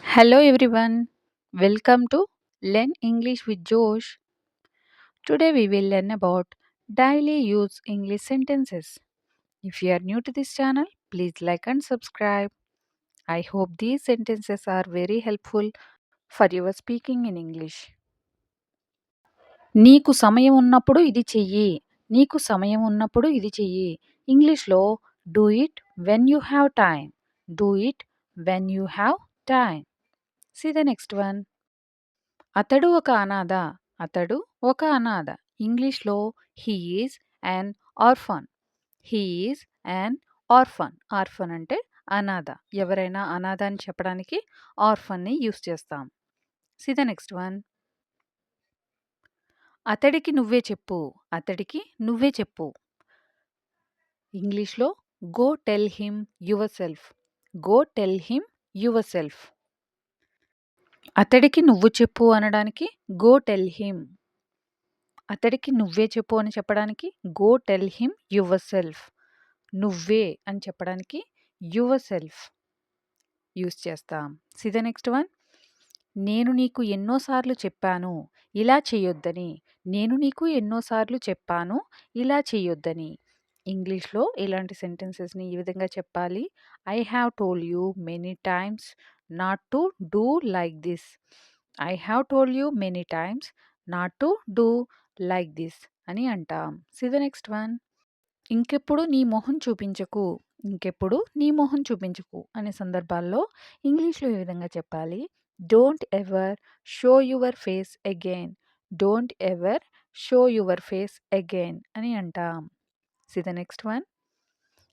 Hello everyone, welcome to Learn English with Josh. Today we will learn about daily use English sentences. If you are new to this channel, please like and subscribe. I hope these sentences are very helpful for your speaking in English. నీకు సమయం ఉన్నప్పుడు ఇది చెయ్యి. నీకు సమయం ఉన్నప్పుడు ఇది చెయ్యి. ఇంగ్లీష్లో do it when you have time. Do it when you have time. See the next one. అతడు ఒక అనాథ. అతడు ఒక అనాథ. ఇంగ్లీష్‌లో he is an orphan. He is an orphan. Orphan అంటే అనాథ. ఎవరైనా అనాథ అని చెప్పడానికి ఆర్ఫన్‌ని యూజ్ చేస్తాం. See the next one. అతడికి నువ్వే చెప్పు. అతడికి నువ్వే చెప్పు. ఇంగ్లీష్‌లో go tell him yourself. Go tell him yourself. అతడికి నువ్వు చెప్పు అనడానికి గో టెల్ హిమ్. అతడికి నువ్వే చెప్పు అని చెప్పడానికి go tell him yourself. నువ్వే అని చెప్పడానికి యువర్ సెల్ఫ్ యూస్ చేస్తాం. See the next one. నేను నీకు ఎన్నోసార్లు చెప్పాను ఇలా చేయొద్దని. నేను నీకు ఎన్నోసార్లు చెప్పాను ఇలా చేయొద్దని. ఇంగ్లీష్లో ఇలాంటి సెంటెన్సెస్ని ఈ విధంగా చెప్పాలి. I have told you many times not to do like this. I have told you many times not to do like this అని అంటాం. See the next one. ఇంకెప్పుడు నీ మొహం చూపించకు. ఇంకెప్పుడు నీ మొహం చూపించకు అనే సందర్భాల్లో ఇంగ్లీష్లో ఈ విధంగా చెప్పాలి. Don't ever show your face again. Don't ever show your face again అని అంటాం. See the next one.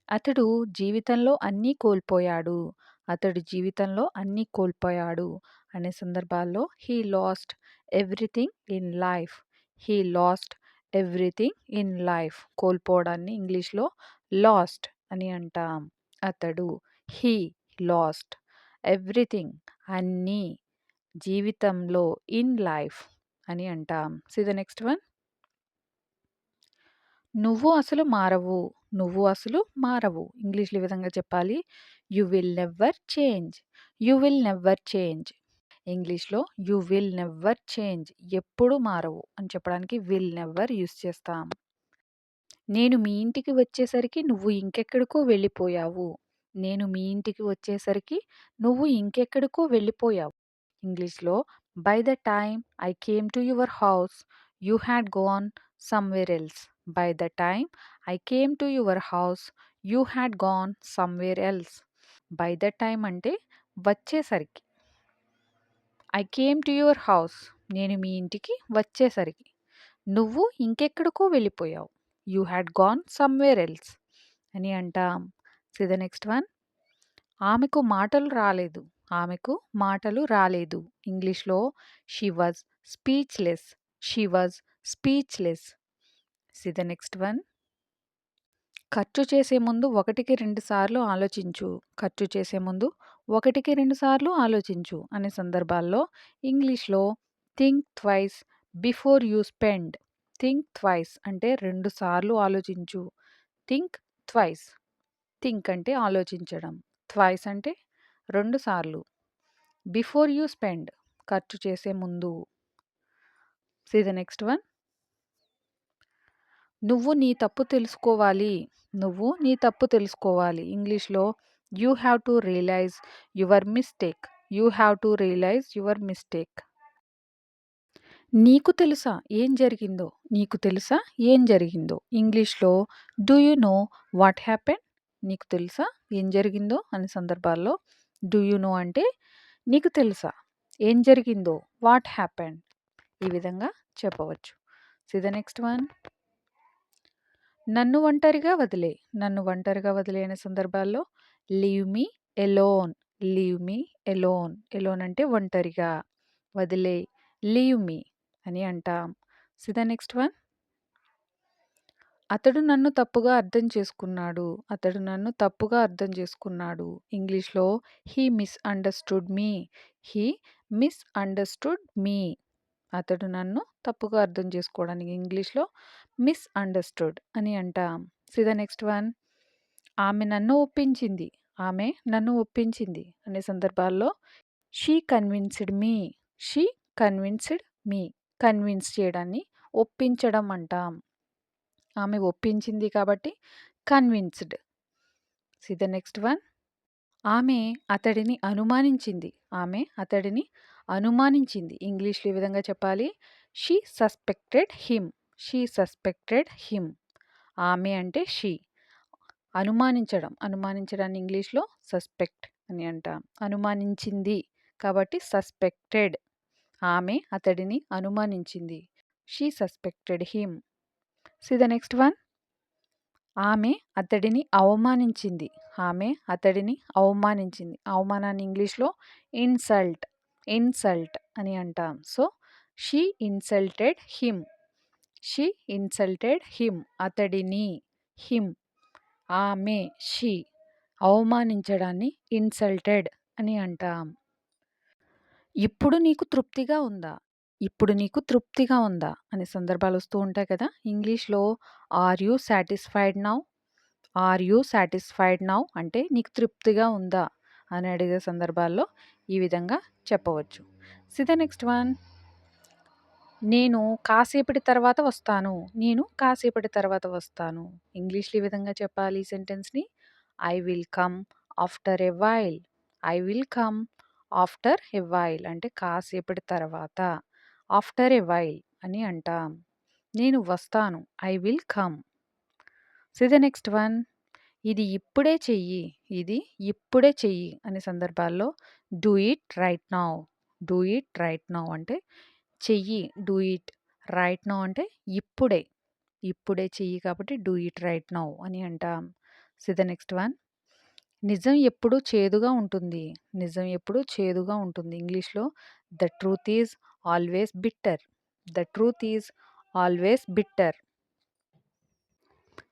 అతడు జీవితంలో అన్నీ కోల్పోయాడు. అతడు జీవితంలో అన్నీ కోల్పోయాడు అనే సందర్భాల్లో he lost everything in life. He lost everything in life. కోల్పోవడాన్ని ఇంగ్లీష్లో లాస్ట్ అని అంటాం. అతడు హీ లాస్ట్ ఎవ్రీథింగ్ అన్నీ జీవితంలో ఇన్ లైఫ్ అని అంటాం. See the next one. నువ్వు అసలు మారవు. నువ్వు అసలు మారవు. ఇంగ్లీష్‌లో ఈ విధంగా చెప్పాలి. You will never change. You will never change. ఇంగ్లీష్‌లో యూ విల్ నెవ్వర్ చేంజ్. ఎప్పుడు మారవు అని చెప్పడానికి విల్ నెవ్వర్ యూజ్ చేస్తాం. నేను మీ ఇంటికి వచ్చేసరికి నువ్వు ఇంకెక్కడికో వెళ్ళిపోయావు. నేను మీ ఇంటికి వచ్చేసరికి నువ్వు ఇంకెక్కడికో వెళ్ళిపోయావు. ఇంగ్లీష్‌లో by the time I came to your house you had gone somewhere else. By the time I came to your house you had gone somewhere else. By the time అంటే వచ్చేసరికి. I came to your house నేను మీ ఇంటికి వచ్చేసరికి. నువ్వు ఇంకెక్కడికో వెళ్ళిపోయావు. You had gone somewhere else అని అంటాం. See the next one. ఆమెకు మాటలు రాలేదు. ఆమెకు మాటలు రాలేదు. ఇంగ్లీష్‌లో she was speechless. She was speechless. See the next one. ఖర్చు చేసే ముందు 1కి 2 సార్లు ఆలోచించు. ఖర్చు చేసే ముందు 1కి 2 సార్లు ఆలోచించు అనే సందర్భాల్లో ఇంగ్లీష్‌లో think twice before you spend. Think twice అంటే 2 సార్లు ఆలోచించు. Think twice. థింక్ అంటే ఆలోచించడం. ట్వైస్ అంటే 2 సార్లు. బిఫోర్ యూ స్పెండ్ ఖర్చు చేసే ముందు. See the next one. నువ్వు నీ తప్పు తెలుసుకోవాలి. నువ్వు నీ తప్పు తెలుసుకోవాలి. ఇంగ్లీష్‌లో you have to realise your mistake. You have to realise your mistake. నీకు తెలుసా ఏం జరిగిందో? నీకు తెలుసా ఏం జరిగిందో? ఇంగ్లీష్‌లో do you know what happened? నీకు తెలుసా ఏం జరిగిందో అనే సందర్భాల్లో డూ యూ నో అంటే నీకు తెలుసా ఏం జరిగిందో వాట్ హ్యాపెండ్ ఈ విధంగా చెప్పవచ్చు. See the next one. నన్ను ఒంటరిగా వదిలే. నన్ను ఒంటరిగా వదిలే అనే సందర్భాల్లో leave me alone. Leave me alone. Alone అంటే ఒంటరిగా. వదిలే లీవ్ మీ అని అంటాం. See the next one. అతడు నన్ను తప్పుగా అర్థం చేసుకున్నాడు. అతడు నన్ను తప్పుగా అర్థం చేసుకున్నాడు. ఇంగ్లీష్‌లో he misunderstood me. He misunderstood me. అతడు నన్ను తప్పుగా అర్థం చేసుకోవడానికి ఇంగ్లీష్‌లో మిస్‌అండర్‌స్టూడ్ అని అంటాం. See the next one. ఆమె నన్ను ఒప్పించింది. ఆమె నన్ను ఒప్పించింది అనే సందర్భాల్లో she convinced me. She convinced me. Convince చేయడాన్ని ఒప్పించడం అంటాం. ఆమె ఒప్పించింది కాబట్టి convinced. See the next one. ఆమె అతడిని అనుమానించింది. ఆమె అతడిని అనుమానించింది. ఇంగ్లీష్‌లో ఈ విధంగా చెప్పాలి. She suspected him. She suspected him. ఆమె అంటే షీ. అనుమానించడం. అనుమానించడాన్ని ఇంగ్లీష్‌లో సస్పెక్ట్ అని అంటాం. అనుమానించింది కాబట్టి సస్పెక్టెడ్. ఆమె అతడిని అనుమానించింది. She suspected him. See the next one. ఆమె అతడిని అవమానించింది. ఆమె అతడిని అవమానించింది. అవమానాన్ని ఇంగ్లీష్‌లో ఇన్సల్ట్. ఇన్సల్ట్ అని అంటాం. So, she insulted him. She insulted him. అతడిని. హిమ్. ఆమె షీ. అవమానించడాన్ని ఇన్సల్టెడ్ అని అంటాం. ఇప్పుడు నీకు తృప్తిగా ఉందా? ఇప్పుడు నీకు తృప్తిగా ఉందా? అనే సందర్భాలు వస్తూ ఉంటాయి కదా! ఇంగ్లీష్‌లో are you satisfied now? Are you satisfied now అంటే నీకు తృప్తిగా ఉందా అని అడిగే సందర్భాల్లో ఈ విధంగా చెప్పవచ్చు. See the next one. నేను కాసేపటి తర్వాత వస్తాను. నేను కాసేపటి తర్వాత వస్తాను. ఇంగ్లీష్‌లో ఈ విధంగా చెప్పాలి ఈ సెంటెన్స్‌ని. I will come after a while. I will come after a while అంటే కాసేపటి తర్వాత. ఆఫ్టర్ ఎ వైల్ అని అంటాం. నేను వస్తాను. I will come. See the next one. ఇది ఇప్పుడే చెయ్యి. ఇది ఇప్పుడే చెయ్యి అనే సందర్భాల్లో do it right now. Do it right now అంటే చెయ్యి. Do it. రైట్ నౌ అంటే ఇప్పుడే. ఇప్పుడే చెయ్యి కాబట్టి డూ ఇట్ రైట్ నౌ అని అంటాం. See the next one. నిజం ఎప్పుడూ చేదుగా ఉంటుంది. నిజం ఎప్పుడూ చేదుగా ఉంటుంది. ఇంగ్లీష్‌లో the truth is always bitter. The truth is always bitter.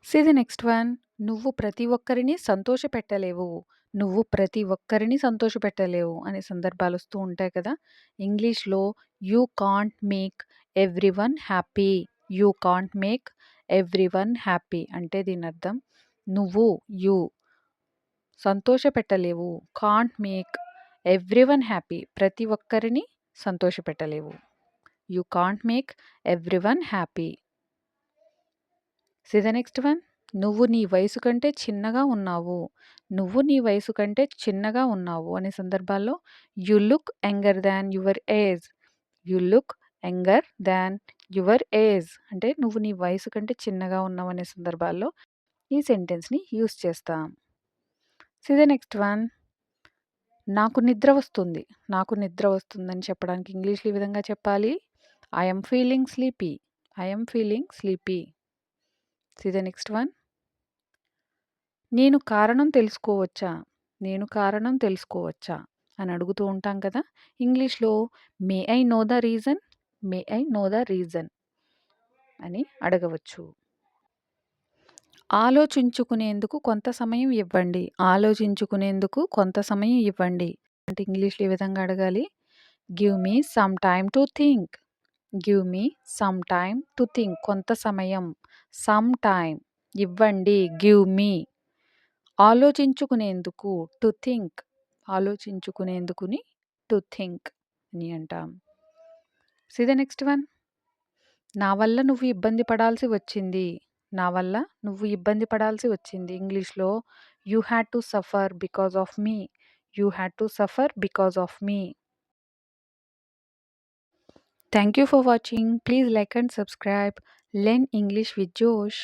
See the next one. నువ్వు ప్రతి ఒక్కరిని సంతోషపెట్టలేవు. నువ్వు ప్రతి ఒక్కరిని సంతోషపెట్టలేవు అనే సందర్భాలు వస్తూ ఉంటాయి కదా! ఇంగ్లీష్‌లో you can't make everyone happy. You can't make everyone happy అంటే దీనర్థం నువ్వు సంతోషపెట్టలేవు. కాంట్ మేక్ ఎవ్రీవన్ హ్యాపీ ప్రతి ఒక్కరిని సంతోషపెట్టలేవు. You can't make everyone happy. See the next one. నువ్వు నీ వయసు కంటే చిన్నగా ఉన్నావు. నువ్వు నీ వయసు కంటే చిన్నగా ఉన్నావు అనే సందర్భాల్లో you look younger than your age. You look younger than your age అంటే నువ్వు నీ వయసు కంటే చిన్నగా ఉన్నావు అనే సందర్భాల్లో ఈ సెంటెన్స్‌ని యూజ్ చేస్తాం. See the next one. నాకు నిద్ర వస్తుంది. నాకు నిద్ర వస్తుందని చెప్పడానికి ఇంగ్లీష్‌లో ఈ విధంగా చెప్పాలి. I am feeling sleepy. I am feeling sleepy. See the next one. నేను కారణం తెలుసుకోవచ్చా? నేను కారణం తెలుసుకోవచ్చా? అని అడుగుతూ ఉంటాం కదా! ఇంగ్లీష్‌లో may I know the reason? May I know the reason అని అడగవచ్చు. ఆలోచించుకునేందుకు కొంత సమయం ఇవ్వండి. ఆలోచించుకునేందుకు కొంత సమయం ఇవ్వండి. అంటే ఇంగ్లీష్‌లో ఈ విధంగా అడగాలి. Give me some time to think. Give me some time to think. కొంత సమయం. Some time. ఇవ్వండి. Give me. ఆలోచించుకునేందుకు టు థింక్. ఆలోచించుకునేందుకుని టు థింక్ అని అంటాం. See the next one. నా వల్ల నువ్వు ఇబ్బంది పడాల్సి వచ్చింది. నా వల్ల నువ్వు ఇబ్బంది పడాల్సి వచ్చింది. ఇంగ్లీష్‌లో you had to suffer because of me. You had to suffer because of me. Thank you for watching. Please like and subscribe. Learn English with జోష్.